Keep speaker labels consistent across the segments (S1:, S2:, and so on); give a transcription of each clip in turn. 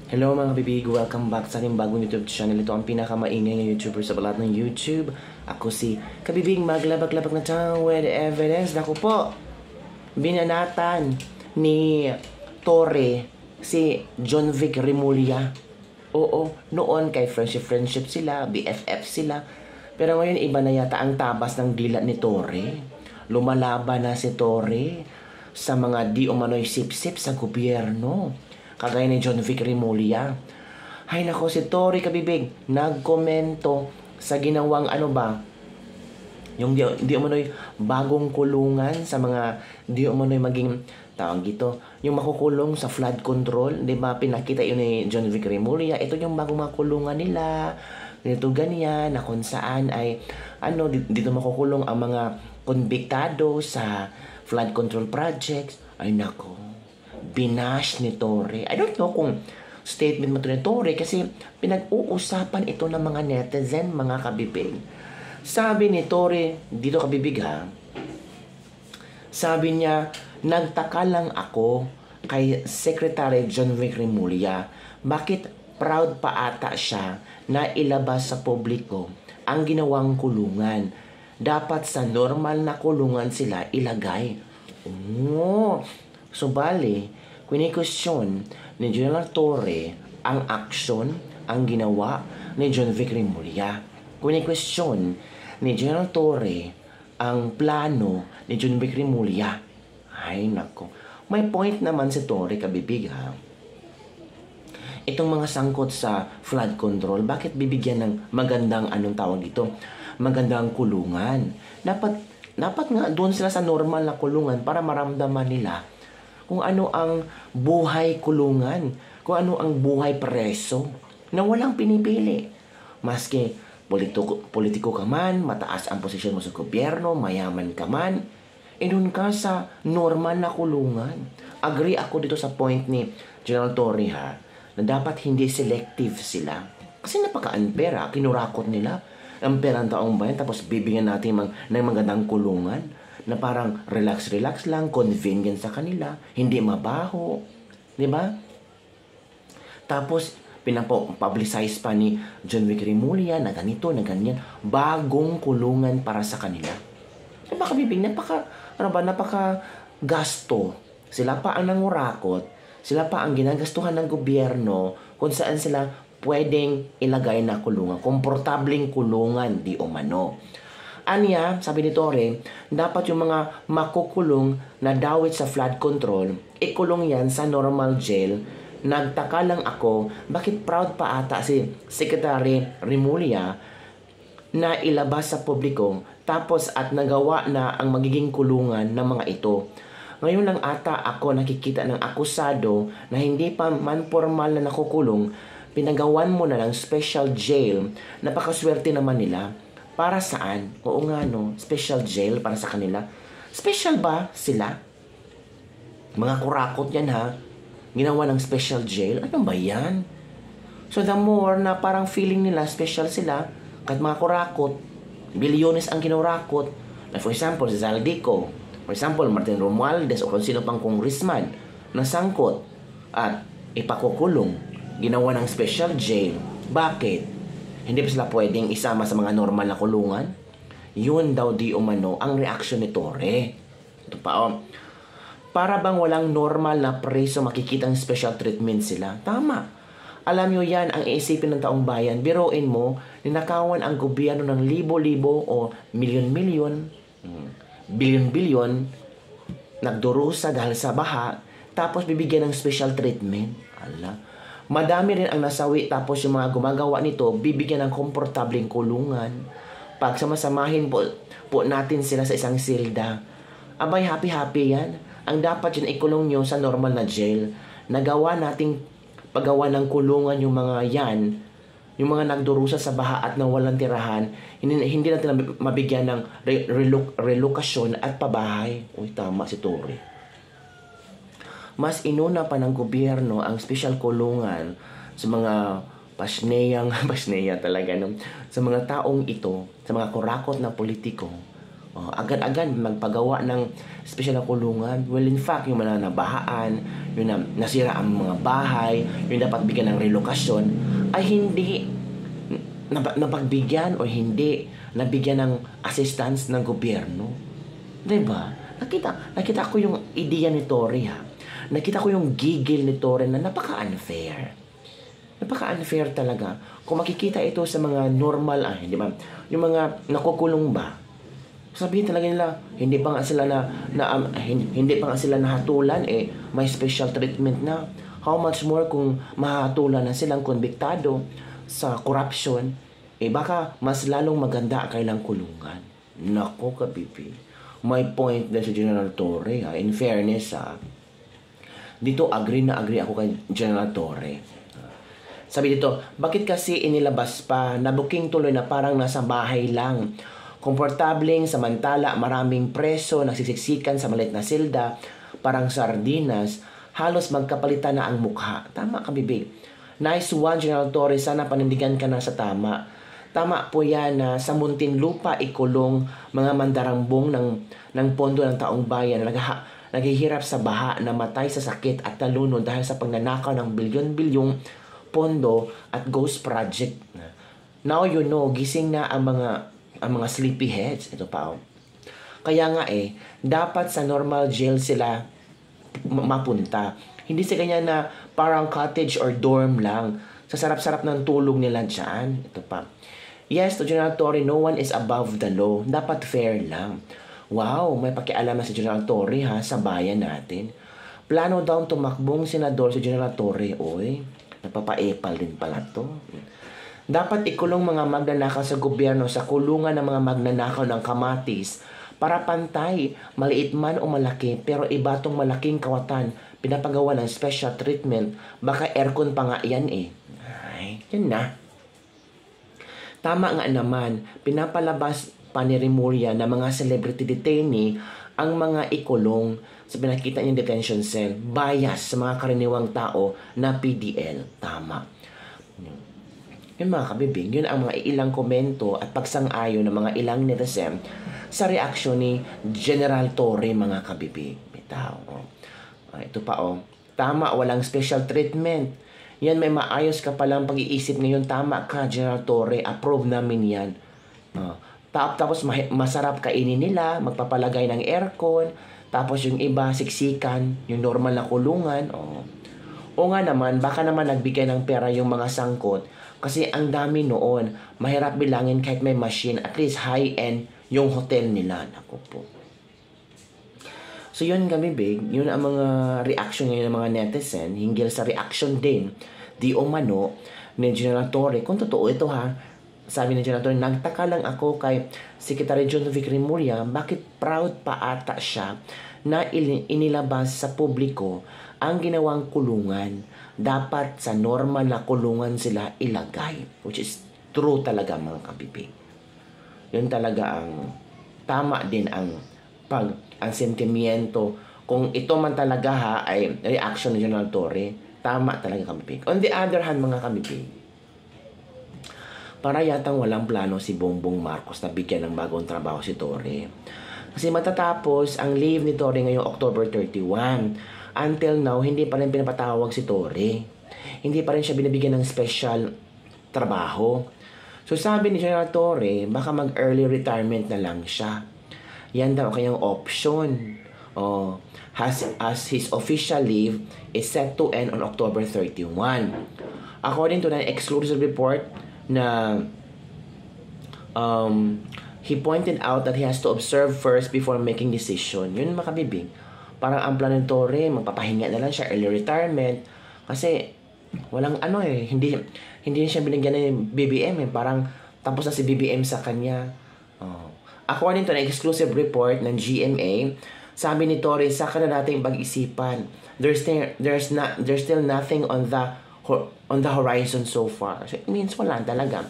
S1: Hello mga kabibig, welcome back sa ating bagong YouTube channel. Ito ang pinakamaingay na YouTuber sa balat ng YouTube. Ako si Kabibig Maglabag-labag na town with evidence. Naku po, binanatan ni Torre si John Vic Remulla. Oo, noon kay friendship sila, BFF sila. Pero ngayon iba na yata ang tabas ng dila ni Torre. Lumalaban na si Torre sa mga di umano'y sip-sip sa gobyerno. Kagaya ni John Vic Remulla. Hay nako, si Torre Kabibig, nagkomento sa ginawang yung di umano'y bagong kulungan sa mga di umano'y maging tawag dito, yung makukulong sa flood control, di ba? Pinakita yun ni John Vic Remulla. Ito yung bagong mga kulungan nila. Dito ganyan, na kung saan ay, dito makukulong ang mga konbiktado sa flood control projects. Ay nako, binash ni Torre. I don't know kung statement mo ito ni Torre kasi pinag-uusapan ito ng mga netizen, mga kabibig. Sabi ni Torre, dito kabibig ha, sabi niya, nagtaka lang ako kay Secretary John Vic Remulla. Bakit proud pa ata siya na ilabas sa publiko ang ginawang kulungan? Dapat sa normal na kulungan sila ilagay. Oh, so bali, kini-question ni General Torre ang aksyon, ang ginawa ni John Vic Remulla. Kini-question ni General Torre ang plano ni John Vic Remulla. Ay nako, may point naman si Torre kabibig ha. Itong mga sangkot sa flood control, bakit bibigyan ng magandang tawag dito? Magandang kulungan. Dapat nga doon sila sa normal na kulungan para maramdaman nila kung ano ang buhay kulungan, kung ano ang buhay preso, na walang pinipili. Maski politiko ka man, mataas ang posisyon mo sa gobyerno, mayaman ka man, doon ka sa normal na kulungan. Agree ako dito sa point ni General Torre ha, na dapat hindi selective sila. Kasi napaka-unfair ha, kinurakot nila ang perang taong bayan, tapos bibigyan natin ng magandang kulungan na parang relax lang, convenient sa kanila, hindi mabaho, di ba? Tapos pinapublicize pa ni John Vic Remulla na ganito, na ganyan, bagong kulungan para sa kanila. Kabibig, napaka gasto. Sila pa ang nangurakot, sila pa ang ginagastuhan ng gobyerno kung saan sila pwedeng ilagay na kulungan, komportabling kulungan di umano. Anya, sabi ni Torre, dapat yung mga makukulong na dawit sa flood control, ikulong yan sa normal jail. Nagtaka lang ako, bakit proud pa ata si Secretary Remulla na ilabas sa publiko tapos at nagawa na ang magiging kulungan ng mga ito. Ngayon lang ata ako nakikita ng akusado na hindi pa man formal na nakukulong, pinagawan mo na ng special jail. Napakaswerte naman nila. Para saan? Oo nga no, special jail para sa kanila. Special ba sila? Mga kurakot yan ha. Ginawa ng special jail. Ano ba yan? So the more na parang feeling nila special sila, kahit mga kurakot, bilyones ang kinurakot. Like for example, si Zaldico. For example, Martin Romualdez o kung sino pang congressman na sangkot at ipakukulong. Ginawa ng special jail. Bakit? Hindi ba sila pwedeng isama sa mga normal na kulungan? Yun daw di umano ang reaksyon ni Torre. Ito pa para bang walang normal na preso makikitang special treatment sila? Tama. Alam nyo yan ang iisipin ng taong bayan. Biruin mo, ninakawan ang gobyerno ng libo-libo o milyon-milyon, bilyon-bilyon, nagdurusa dahil sa baha, tapos bibigyan ng special treatment. Ala. Madami rin ang nasawi, tapos yung mga gumagawa nito, bibigyan ng komportabling kulungan. Pag samasamahin po natin sila sa isang silda, abay happy-happy yan. Ang dapat yun ikulong nyo sa normal na jail. Nagawa nating paggawa ng kulungan yung mga yan, yung mga nagdurusa sa baha at nawalang tirahan, hindi natin mabigyan ng relokasyon at pabahay. Uy, tama si Torre. Mas inuna pa ng gobyerno ang special kulungan sa mga pasneya talaga, no? Sa mga taong ito, sa mga kurakot na politiko, Agad-agad magpagawa ng special na kulungan. Well, in fact, yung mga nabahaan, yung nasira ang mga bahay, yung dapat bigyan ng relokasyon, ay hindi napagbigyan o hindi nabigyan ng assistance ng gobyerno. Diba? Nakita ko yung ideya ni Tory, ha. Nakita ko yung gigil ni Tory na napaka-unfair. Napaka-unfair talaga. Kung makikita ito sa mga normal, hindi ba? Yung mga nakukulong ba? Sabihin talaga nila, hindi pa nga sila hindi pa nga sila nahatulan, may special treatment na. How much more kung mahatulan na silang konbiktado sa corruption, baka mas lalong maganda kailang kulungan. Nako, kapipi. May point na si General Torre, ha. In fairness, dito agree ako kay General Torre. Sabi dito, bakit kasi inilabas pa na booking tuloy na parang nasa bahay lang? Komportabling, samantala maraming preso nagsisiksikan sa maliit na silda, parang sardinas, halos magkapalitan na ang mukha. Tama ka, bibig. Nice one, General Torre. Sana panindigan ka na sa tama. Tama po yan na sa Muntinlupa ikulong mga mandarambong ng pondo ng taong bayan na naghihirap sa baha, namatay sa sakit at talunod dahil sa pagnanakaw ng bilyon-bilyong pondo at ghost project. Now you know, gising na ang mga sleepyheads. Ito pa, Kaya nga dapat sa normal jail sila mapunta. Hindi sa ganyan na parang cottage or dorm lang. Sa sarap-sarap ng tulog nila dyan. Ito pa. Yes, to General Torre, no one is above the law. Dapat fair lang. Wow, may pakialam na si General Torre, ha, sa bayan natin. Plano daw tumakbong senador si General Torre. Oy, napapaepal din pala to. Dapat ikulong mga magnanakaw sa gobyerno sa kulungan ng mga magnanakaw ng kamatis para pantay, maliit man o malaki, pero iba tong malaking kawatan, pinapagawa ng special treatment, baka aircon pa nga yan Ay, yan na. Tama nga naman, pinapalabas pa ni Remulla na mga celebrity detainee ang mga ikulong sa pinakita niyang detention cell, bias sa mga karaniwang tao na PDL. Tama. Yun mga kabibig, yun ang mga ilang komento at pagsang-ayon ng mga ilang netizen sa reaksyon ni General Torre, mga kabibig. Bitaw. Ito pa Tama, walang special treatment. Yan, may maayos ka palang pag-iisip ngayon. Tama ka, General Torre. Approve namin yan. Tapos masarap kainin nila, magpapalagay ng aircon. Tapos yung iba, siksikan, yung normal na kulungan. O nga naman, baka naman nagbigay ng pera yung mga sangkot. Kasi ang dami noon, mahirap bilangin kahit may machine. At least high-end yung hotel nila. Naku po. So yun kabibig, yun ang mga reaction ngayon ng mga netizen hinggil sa reaction din di umano ni General Torre. Kung totoo ito, ha, sabi ni General Torre, nagtaka lang ako kay Secretary John Vic Remulla bakit proud pa ata siya na inilabas sa publiko ang ginawang kulungan. Dapat sa normal na kulungan sila ilagay, which is true talaga mga kabibig. Yun talaga ang tama din ang sentimiento. Kung ito man talaga, ha, ay reaction ni General Torre, tama talaga kabibig. On the other hand, mga kabibig, para yatang walang plano si Bongbong Marcos na bigyan ng bagong trabaho si Torre. Kasi matatapos ang leave ni Torre ngayong October 31. Until now, hindi pa rin pinapatawag si Torre. Hindi pa rin siya binibigyan ng special trabaho. So sabi ni General Torre, baka mag-early retirement na lang siya. Yan daw kanyang option. As his official leave is set to end on October 31. According to an exclusive report na he pointed out that he has to observe first before making decision. Yun makabibig. Parang ang plano ni Torre, magpapahinga na lang siya, early retirement. Kasi walang hindi siya binigyan ng BBM Parang tapos na si BBM sa kanya. According to an exclusive report ng GMA, sabi ni Torre, saka na nating pag-isipan. There's still nothing on the horizon so far. So it means wala talaga.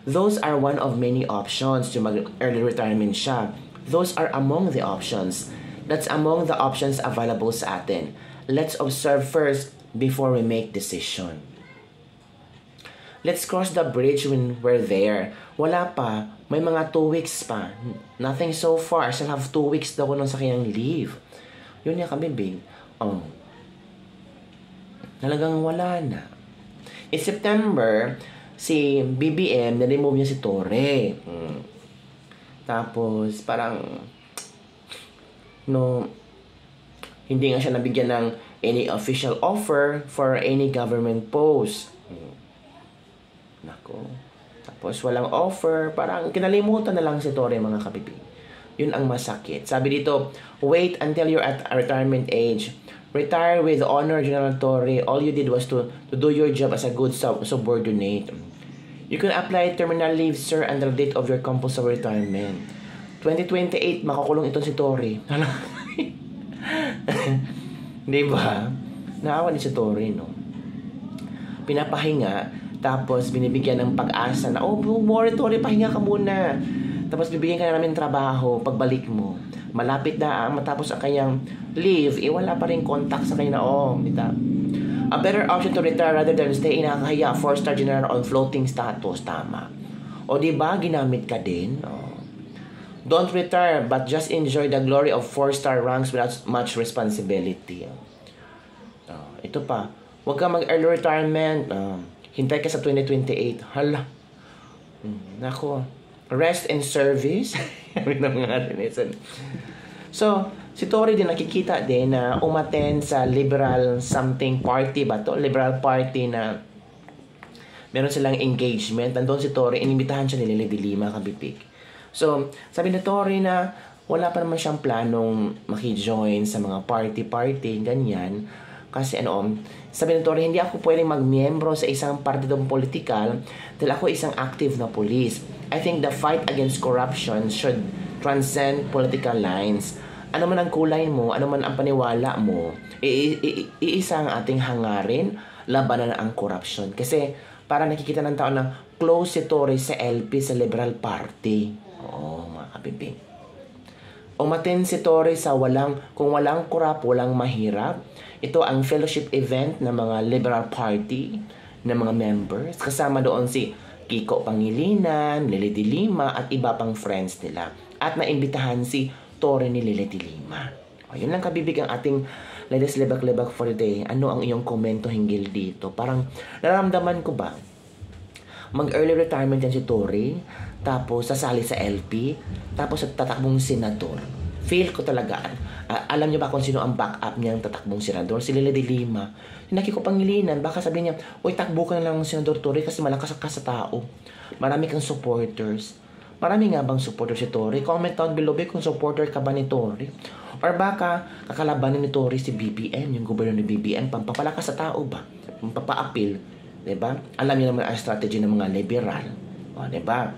S1: Those are one of many options to mag-early retirement siya. Those are among the options. That's among the options available sa atin. Let's observe first before we make decision. Let's cross the bridge when we're there. Wala pa. May mga 2 weeks pa. Nothing so far. I still have 2 weeks daw ko nung sa kanyang leave. Yun niya kami, big. Oh. Talagang wala na. In September, si BBM, na-remove niya si Torre. Tapos, parang, no, hindi nga siya nabigyan ng any official offer for any government post. Nako. Tapos, walang offer. Parang, kinalimutan na lang si Torre, mga kabibig. Yun ang masakit. Sabi dito, wait until you're at a retirement age. Retire with honor, General Torre. All you did was to do your job as a good subordinate. You can apply terminal leave, sir, under the date of your compulsory retirement. 2028, makakulong itong si Torre. Diba? Naawa ni si Torre, no? Pinapahinga, tapos binibigyan ng pag-asa na, oh, worry, Torre, pahinga ka muna. Tapos bibigyan ka na namin trabaho pagbalik mo. Malapit na matapos ang kanyang leave, wala pa rin contact sa kanya na, dita. A better option to retire rather than stay in nakakahiya 4-star general on floating status. Tama. O diba, ginamit ka din? Don't retire, but just enjoy the glory of 4-star ranks without much responsibility. Ito pa, huwag ka mag-early retirement. Hintay ka sa 2028. Hala. Nako. Rest and service. So, si Torre din nakikita din na umattend sa liberal something party ba to? Liberal party na meron silang engagement. Nandun si Torre, inimbitahan siya ni Lily de Lima, kabipik. So, sabi ni Torre na wala pa naman siyang planong maki-join sa mga party-party, ganyan. Kasi sabi ni Torre, hindi ako pwedeng magmiyembro sa isang partidong politikal dahil ako isang active na police. I think the fight against corruption should transcend political lines. Ano man ang kulay mo, ano man ang paniwala mo, iisa ang ating hangarin, labanan ang corruption. Kasi para nakikita ng tao na close si Torre sa LP, sa Liberal Party. Oo, mga kabibing. Umattend si Torre sa kung walang korap, walang mahirap. Ito ang fellowship event ng mga Liberal Party, ng mga members. Kasama doon si Kiko Pangilinan, Lily de Lima, at iba pang friends nila. At naimbitahan si Torre ni Lily de Lima. Yun lang kabibig ang ating latest lebak-lebak for the day. Ano ang iyong komento hinggil dito? Parang nararamdaman ko ba? Mag-early retirement yan si Torre, tapos sasali sa LP, tapos tatakbong senador. Feel ko talaga. Alam niyo ba kung sino ang backup niyang tatakbong senador? Si Lily de Lima. Kiko Pangilinan, baka sabihin niya, uy, takbo ka na lang ng Senador Torre kasi malakas ka sa tao. Marami kang supporters. Marami nga bang supporter si Torre? Comment down below kung supporter ka ba ni Torre. Or baka kakalabanin ni Torre si BBM, yung gobyerno ni BBM, pampapalakas sa tao ba? Pampaapil. Diba? Alam niyo naman ang strategy ng mga liberal. Diba?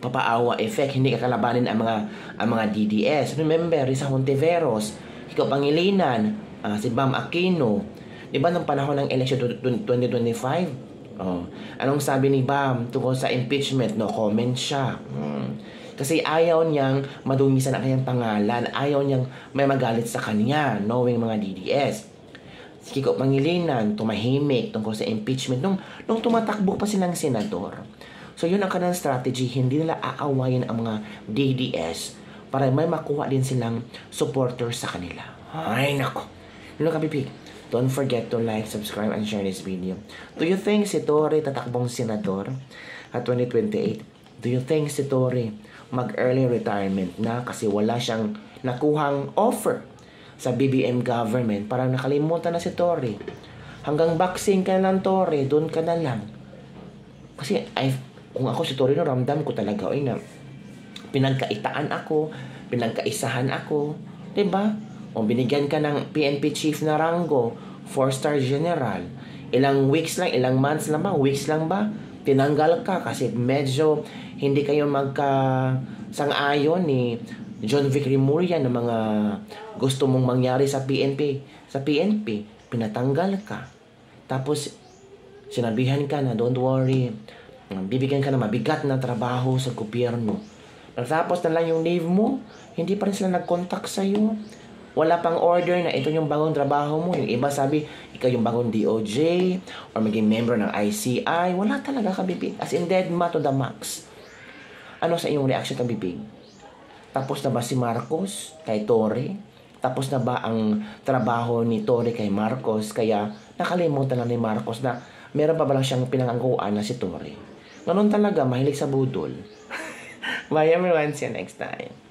S1: Papaawa effect, hindi kakalabanin ang mga DDS. Remember, Risa Hontiveros, Kiko Pangilinan, si Bam Aquino. Diba nung panahon ng election 2025? Anong sabi ni Bam tungkol sa impeachment? No comment siya. Kasi ayaw niyang madungisan ang kanyang pangalan. Ayaw niyang may magalit sa kanya, knowing mga DDS. Si Kiko Pangilinan, tumahimik tungkol sa impeachment nung tumatakbo pa silang senador. So yun ang kanilang strategy. Hindi nila aawayin ang mga DDS para may makuha din silang supporters sa kanila. Ay, nako. Yun lang kabibig. Don't forget to like, subscribe, and share this video. Do you think si Torre tatakbong senador at 2028? Do you think si Torre mag-early retirement na kasi wala siyang nakuhang offer sa BBM government? Parang nakalimutan na si Torre. Hanggang boxing ka na lang, Torre. Doon ka na lang. Kasi kung ako si Torre, ramdam ko talaga na pinagkaitaan ako, pinagkaisahan ako. Diba? O binigyan ka ng PNP chief na rango, 4-star general. Ilang weeks lang, ilang months lang ba? Weeks lang ba? Tinanggal ka kasi medyo hindi kayo magka-sang-ayon ni John Vic Rimulya ng mga gusto mong mangyari sa PNP. Sa PNP, pinatanggal ka. Tapos, sinabihan ka na, don't worry, bibigyan ka na mabigat na trabaho sa gobyerno. Tapos na lang yung leave mo, hindi pa rin sila nag-contact sa'yo. Wala pang order na ito yung bagong trabaho mo. Yung iba sabi, ikaw yung bagong DOJ or maging member ng ICI. Wala talaga kabibig. As in, dead ma to the max. Ano sa iyong reaction kabibig? Tapos na ba si Marcos kay Torre? Tapos na ba ang trabaho ni Torre kay Marcos? Kaya nakalimutan na ni Marcos na meron pa ba lang siyang pinangangkuan na si Torre. Ganun talaga, mahilig sa budol. Bye everyone, see you next time.